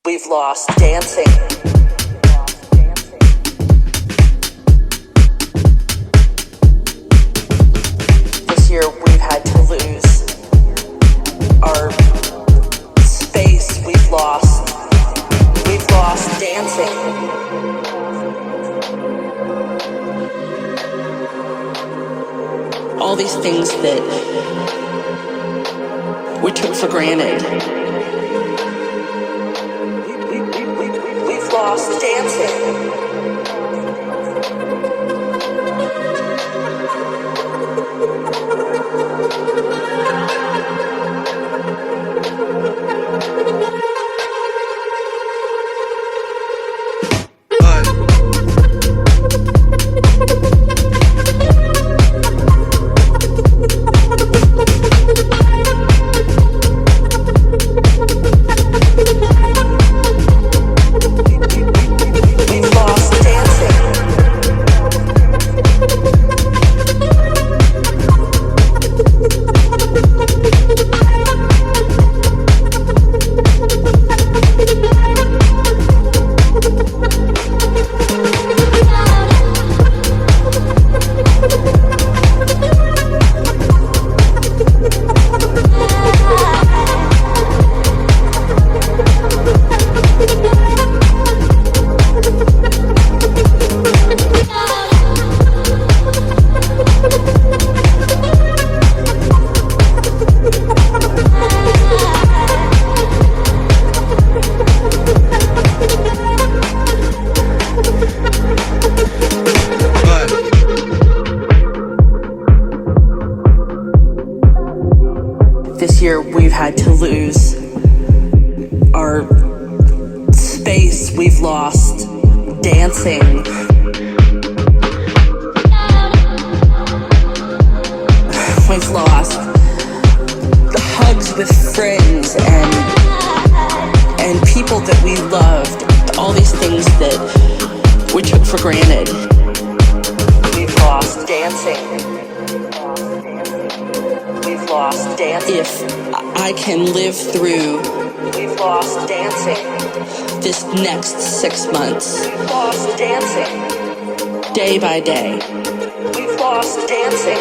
We've lost dancing. This year we've had to lose our space. We've lost dancing. All these things that we took for granted. We've lost dancing. This year we've had to lose our space. We've lost dancing. We've lost the hugs with friends and people that we loved. All these things that we took for granted. We've lost dancing. We've lost dancing. If I can live through, we've lost dancing. This next 6 months, we've lost dancing. Day by day, we've lost dancing.